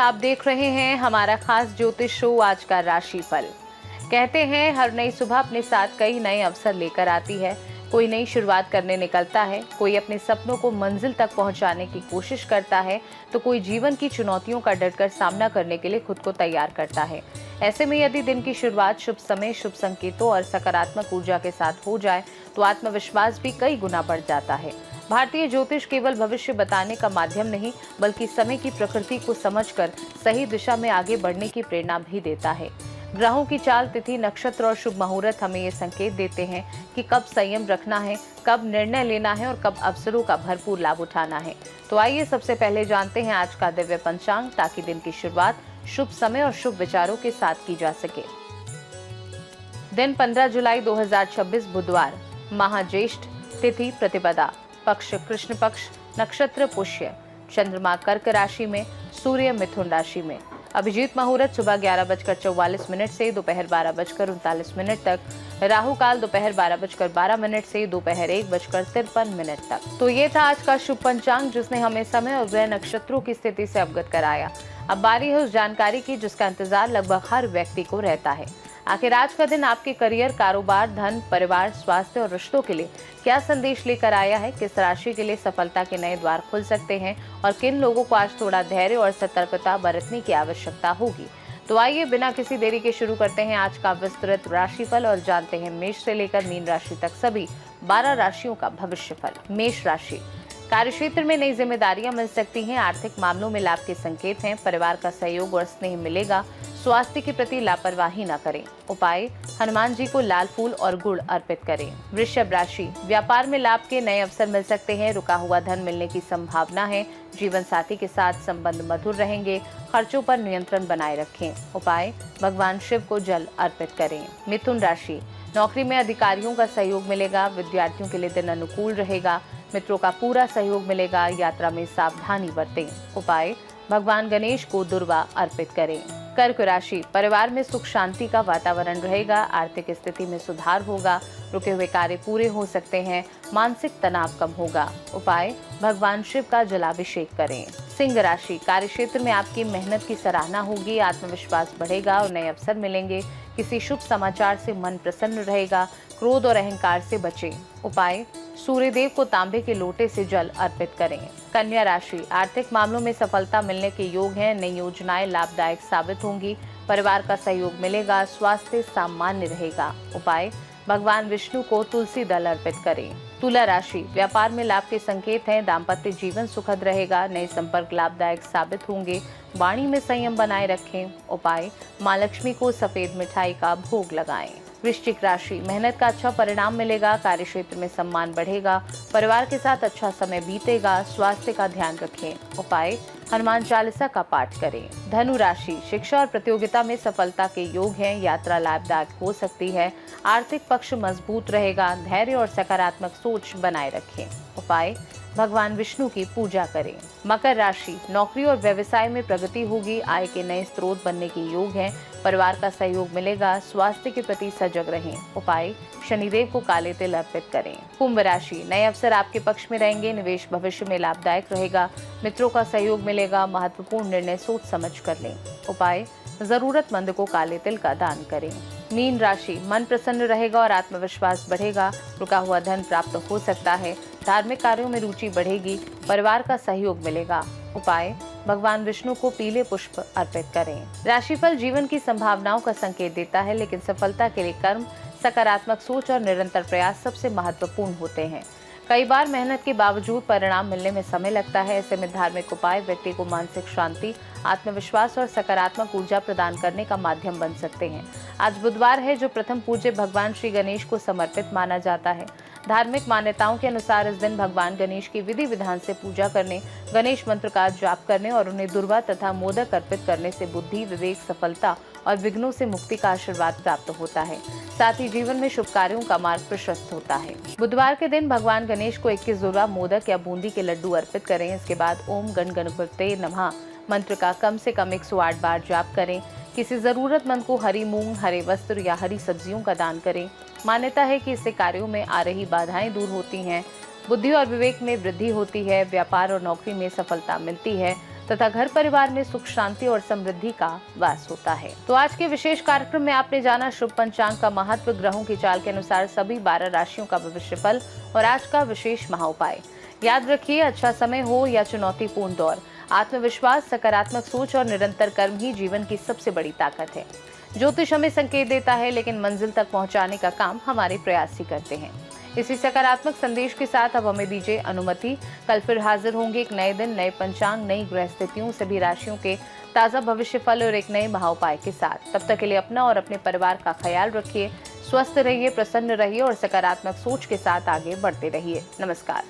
आप देख रहे हैं हमारा खास ज्योतिष शो आज का राशिफल। कहते हैं हर नई सुबह अपने साथ कई नए अवसर लेकर आती है। कोई नई शुरुआत करने निकलता है, कोई अपने सपनों को मंजिल तक पहुंचाने की कोशिश करता है, तो कोई जीवन की चुनौतियों का डटकर सामना करने के लिए खुद को तैयार करता है। ऐसे में यदि दिन की शुरुआत शुभ समय, शुभ संकेतों और सकारात्मक ऊर्जा के साथ हो जाए तो आत्मविश्वास भी कई गुना बढ़ जाता है। भारतीय ज्योतिष केवल भविष्य बताने का माध्यम नहीं, बल्कि समय की प्रकृति को समझकर सही दिशा में आगे बढ़ने की प्रेरणा भी देता है। ग्रहों की चाल, तिथि, नक्षत्र और शुभ मुहूर्त हमें ये संकेत देते हैं कि कब संयम रखना है, कब निर्णय लेना है और कब अवसरों का भरपूर लाभ उठाना है। तो आइए सबसे पहले जानते हैं आज का दिव्य पंचांग, ताकि दिन की शुरुआत शुभ समय और शुभ विचारों के साथ की जा सके। दिन 15 जुलाई 2026 बुधवार, माह ज्येष्ठ, तिथि प्रतिपदा, पक्ष कृष्ण पक्ष, नक्षत्र पुष्य, चंद्रमा कर्क राशि में, सूर्य मिथुन राशि में। अभिजीत मुहूर्त सुबह 11:44 से दोपहर 12:39 तक, राहु काल दोपहर 12:12 से दोपहर 1:53 तक। तो ये था आज का शुभ पंचांग, जिसने हमें समय और ग्रह नक्षत्रों की स्थिति से अवगत कराया। अब बारी है उस जानकारी की जिसका इंतजार लगभग हर व्यक्ति को रहता है। आखिर आज का दिन आपके करियर, कारोबार, धन, परिवार, स्वास्थ्य और रिश्तों के लिए क्या संदेश लेकर आया है? किस राशि के लिए सफलता के नए द्वार खुल सकते हैं और किन लोगों को आज थोड़ा धैर्य और सतर्कता बरतने की आवश्यकता होगी? तो आइए बिना किसी देरी के शुरू करते हैं आज का विस्तृत राशिफल और जानते हैं मेष से लेकर मीन राशि तक सभी 12 राशियों का भविष्यफल। मेष राशि, कार्यक्षेत्र में नई जिम्मेदारियां मिल सकती हैं। आर्थिक मामलों में लाभ के संकेत हैं। परिवार का सहयोग और स्नेह मिलेगा। स्वास्थ्य के प्रति लापरवाही न करें। उपाय, हनुमान जी को लाल फूल और गुड़ अर्पित करें। वृषभ राशि, व्यापार में लाभ के नए अवसर मिल सकते हैं। रुका हुआ धन मिलने की संभावना है। जीवन साथी के साथ संबंध मधुर रहेंगे। खर्चों पर नियंत्रण बनाए रखें। उपाय, भगवान शिव को जल अर्पित करें। मिथुन राशि, नौकरी में अधिकारियों का सहयोग मिलेगा। विद्यार्थियों के लिए दिन अनुकूल रहेगा। मित्रों का पूरा सहयोग मिलेगा। यात्रा में सावधानी बरतें। उपाय, भगवान गणेश को दुर्वा अर्पित करें। कर्क राशि, परिवार में सुख शांति का वातावरण रहेगा। आर्थिक स्थिति में सुधार होगा। रुके हुए कार्य पूरे हो सकते हैं। मानसिक तनाव कम होगा। उपाय, भगवान शिव का जलाभिषेक करें। सिंह राशि, कार्यक्षेत्र में आपकी मेहनत की सराहना होगी। आत्मविश्वास बढ़ेगा और नए अवसर मिलेंगे। किसी शुभ समाचार से मन प्रसन्न रहेगा। क्रोध और अहंकार से बचें। उपाय, सूर्यदेव को तांबे के लोटे से जल अर्पित करें। कन्या राशि, आर्थिक मामलों में सफलता मिलने के योग हैं। नई योजनाएं लाभदायक साबित होंगी। परिवार का सहयोग मिलेगा। स्वास्थ्य सामान्य रहेगा। उपाय, भगवान विष्णु को तुलसी दल अर्पित करें। तुला राशि, व्यापार में लाभ के संकेत हैं। दाम्पत्य जीवन सुखद रहेगा। नए संपर्क लाभदायक साबित होंगे। वाणी में संयम बनाए रखें। उपाय, मां लक्ष्मी को सफेद मिठाई का भोग लगाएं। वृश्चिक राशि, मेहनत का अच्छा परिणाम मिलेगा। कार्यक्षेत्र में सम्मान बढ़ेगा। परिवार के साथ अच्छा समय बीतेगा। स्वास्थ्य का ध्यान रखें। उपाय, हनुमान चालीसा का पाठ करें। धनु राशि, शिक्षा और प्रतियोगिता में सफलता के योग हैं। यात्रा लाभदायक हो सकती है। आर्थिक पक्ष मजबूत रहेगा। धैर्य और सकारात्मक सोच बनाए रखें। उपाय, भगवान विष्णु की पूजा करें। मकर राशि, नौकरी और व्यवसाय में प्रगति होगी। आय के नए स्रोत बनने के योग हैं। परिवार का सहयोग मिलेगा। स्वास्थ्य के प्रति सजग रहें। उपाय, शनिदेव को काले तिल अर्पित करें। कुंभ राशि, नए अवसर आपके पक्ष में रहेंगे। निवेश भविष्य में लाभदायक रहेगा। मित्रों का सहयोग मिलेगा। महत्वपूर्ण निर्णय सोच समझ कर लें। उपाय, जरूरतमंद को काले तिल का दान करें। मीन राशि, मन प्रसन्न रहेगा और आत्मविश्वास बढ़ेगा। रुका हुआ धन प्राप्त हो सकता है। धार्मिक कार्यों में रुचि बढ़ेगी। परिवार का सहयोग मिलेगा। उपाय, भगवान विष्णु को पीले पुष्प अर्पित करें। राशिफल जीवन की संभावनाओं का संकेत देता है, लेकिन सफलता के लिए कर्म, सकारात्मक सोच और निरंतर प्रयास सबसे महत्वपूर्ण होते हैं। कई बार मेहनत के बावजूद परिणाम मिलने में समय लगता है। ऐसे में धार्मिक उपाय व्यक्ति को मानसिक शांति, आत्मविश्वास और सकारात्मक ऊर्जा प्रदान करने का माध्यम बन सकते हैं। आज बुधवार है, जो प्रथम पूज्य भगवान श्री गणेश को समर्पित माना जाता है। धार्मिक मान्यताओं के अनुसार इस दिन भगवान गणेश की विधि विधान से पूजा करने, गणेश मंत्र का जाप करने और उन्हें दुर्वा तथा मोदक अर्पित करने से बुद्धि, विवेक, सफलता और विघ्नों से मुक्ति का आशीर्वाद प्राप्त होता है। साथ ही जीवन में शुभ कार्यों का मार्ग प्रशस्त होता है। बुधवार के दिन भगवान गणेश को 21 दुर्वा, मोदक या बूंदी के लड्डू अर्पित करें। इसके बाद ओम गण गणपते नमः मंत्र का कम से कम 108 बार जाप करें। किसी जरूरतमंद को हरी मूंग, हरे वस्त्र या हरी सब्जियों का दान करें। मान्यता है कि इससे कार्यों में आ रही बाधाएं दूर होती हैं। बुद्धि और विवेक में वृद्धि होती है। व्यापार और नौकरी में सफलता मिलती है। तथा घर परिवार में सुख शांति और समृद्धि का वास होता है। तो आज के विशेष कार्यक्रम में आपने जाना शुभ पंचांग का महत्व, ग्रहों की चाल के अनुसार सभी 12 राशियों का भविष्यफल और आज का विशेष महाउपाय। याद रखिए, अच्छा समय हो या चुनौतीपूर्ण दौर, आत्मविश्वास, सकारात्मक सोच और निरंतर कर्म ही जीवन की सबसे बड़ी ताकत है। ज्योतिष हमें संकेत देता है, लेकिन मंजिल तक पहुंचाने का काम हमारे प्रयास ही करते हैं। इसी सकारात्मक संदेश के साथ अब हमें दीजिए अनुमति। कल फिर हाजिर होंगे एक नए दिन, नए पंचांग, नई ग्रह स्थितियों, सभी राशियों के ताजा भविष्य फल और एक नए महाउपाय के साथ। तब तक के लिए अपना और अपने परिवार का ख्याल रखिए, स्वस्थ रहिए, प्रसन्न रहिए और सकारात्मक सोच के साथ आगे बढ़ते रहिए। नमस्कार।